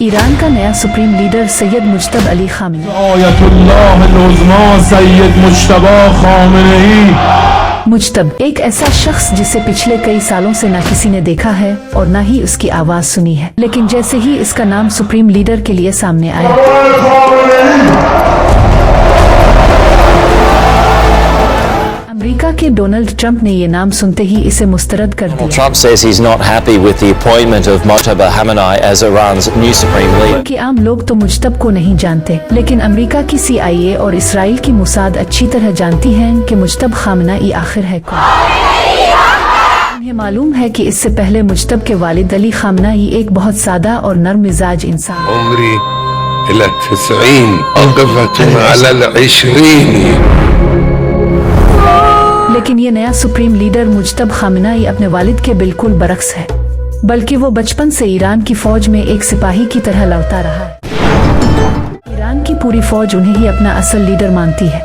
Iran का नया supreme leader Syed Mujtaba Ali Khamenei. Mujtaba एक ऐसा शख्स जिसे पिछले कई सालों से न किसी ने देखा है और न ही उसकी आवाज सुनी है, लेकिन जैसे ही इसका नाम सुप्रीम लीडर के लिए सामने आया, अमेरिका के डोनाल्ड ट्रंप ने ये नाम सुनते ही इसे मुस्तरद कर दिया। Trump says he's not happy with the appointment of Mojtaba Khamenei as Iran's new supreme leader. कि आम लोग तो मुज्तबा को नहीं जानते, लेकिन अमेरिका की CIA और इसराइल की मोसाद अच्छी तरह जानती हैं कि मुज्तबा खामेनेई आखिर है कौन। उन्हें मालूम है कि इससे पहले मुज्तबा के वालिद अली खामेनेई एक बहुत सादा और नर्म मिजाज इंसान। लेकिन ये नया सुप्रीम लीडर मुज्तबा खामेनेई अपने वालिद के बिल्कुल बरक्स है, बल्कि वो बचपन से ईरान की फौज में एक सिपाही की तरह लड़ता रहा है। ईरान की पूरी फौज उन्हें ही अपना असल लीडर मानती है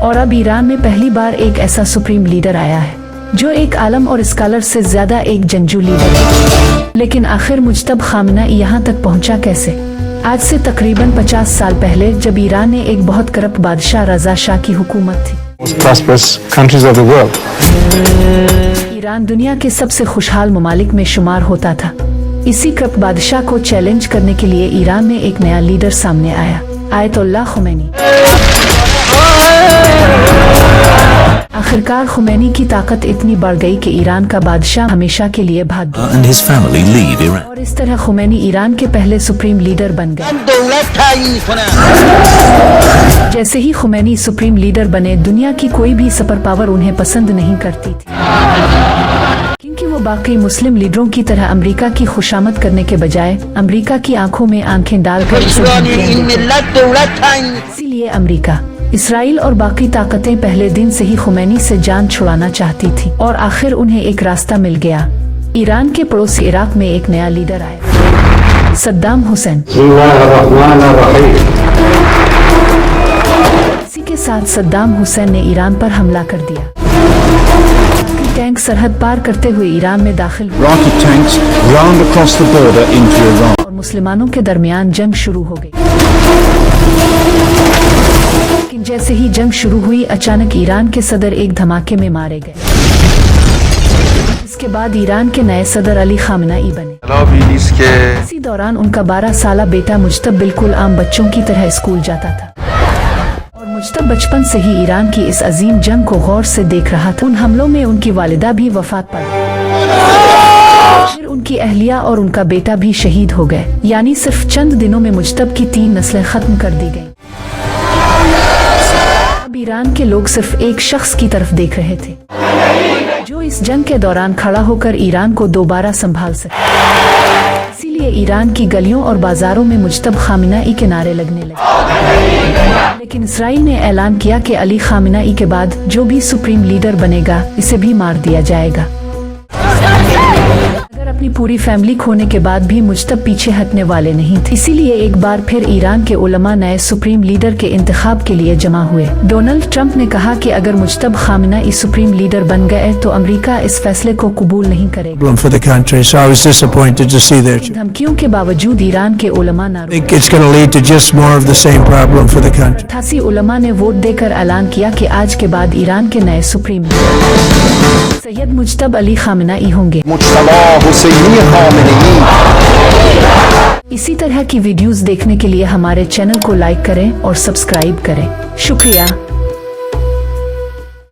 और अब ईरान में पहली बार एक ऐसा सुप्रीम लीडर आया है जो एक आलम और स्कॉलर से ज्यादा एक जंगजू लीडर है। लेकिन आखिर मुज्तबा खामेनेई यहाँ तक पहुँचा कैसे? आज से तकरीबन 50 साल पहले, जब ईरान ने एक बहुत करप्ट बादशाह रजा शाह की हुकूमत थी। prosperous countries of the world. Iran दुनिया के सबसे खुशहाल ममालिक में शुमार होता था। इसी करप्ट बादशाह को चैलेंज करने के लिए ईरान में एक नया लीडर सामने आया, आयतुल्लाह खुमैनी। आखिरकार खुमैनी की ताकत इतनी बढ़ गई कि ईरान का बादशाह हमेशा के लिए भाग गया और इस तरह खुमैनी ईरान के पहले सुप्रीम लीडर बन गए। जैसे ही खुमैनी सुप्रीम लीडर बने, दुनिया की कोई भी सुपर पावर उन्हें पसंद नहीं करती थी, क्योंकि वो बाकी मुस्लिम लीडरों की तरह अमेरिका की खुशामद करने के बजाय अमेरिका की आंखों में आंखें डालकर इसीलिए अमेरिका, इसराइल और बाकी ताकतें पहले दिन से ही खुमैनी से जान छुड़ाना चाहती थी और आखिर उन्हें एक रास्ता मिल गया। ईरान के पड़ोसी इराक में एक नया लीडर आया, सद्दाम हुसैन। इसी के साथ सद्दाम हुसैन ने ईरान पर हमला कर दिया। टैंक सरहद पार करते हुए ईरान में दाखिल हुए और मुसलमानों के दरमियान जंग शुरू हो गई। लेकिन जैसे ही जंग शुरू हुई, अचानक ईरान के सदर एक धमाके में मारे गए। इसके बाद ईरान के नए सदर अली खामेनेई बने। इसी दौरान उनका 12 साला बेटा मुज्तबा बिल्कुल आम बच्चों की तरह स्कूल जाता था और मुज्तबा बचपन से ही ईरान की इस अजीम जंग को गौर से देख रहा था। उन हमलों में उनकी वालिदा भी वफात पा गई, फिर उनकी अहलिया और उनका बेटा भी शहीद हो गए। यानी सिर्फ चंद दिनों में मुज्तबा की 3 नस्लें खत्म कर दी गई। अब ईरान के लोग सिर्फ एक शख्स की तरफ देख रहे थे, जो इस जंग के दौरान खड़ा होकर ईरान को दोबारा संभाल सके। इसीलिए ईरान की गलियों और बाजारों में मुज्तबा खामेनेई के नारे लगने लगे। लेकिन इसराइल ने ऐलान किया कि अली खामेनेई के बाद जो भी सुप्रीम लीडर बनेगा, इसे भी मार दिया जाएगा। अपनी पूरी फैमिली खोने के बाद भी मुज्तबा पीछे हटने वाले नहीं थे। इसीलिए एक बार फिर ईरान के उलमा नए सुप्रीम लीडर के इंतखाब के लिए जमा हुए। डोनाल्ड ट्रंप ने कहा कि अगर मुज्तबा खामेनेई सुप्रीम लीडर बन गए तो अमेरिका इस फैसले को कबूल नहीं करेगा। धमकियों के बावजूद ईरान के उलमा ने 88 उलमा ने वोट देकर ऐलान किया कि आज के बाद ईरान के नए supreme Syed Mujtaba Ali Khamenei होंगे। इसी तरह की वीडियोस देखने के लिए हमारे चैनल को लाइक करें और सब्सक्राइब करें। शुक्रिया।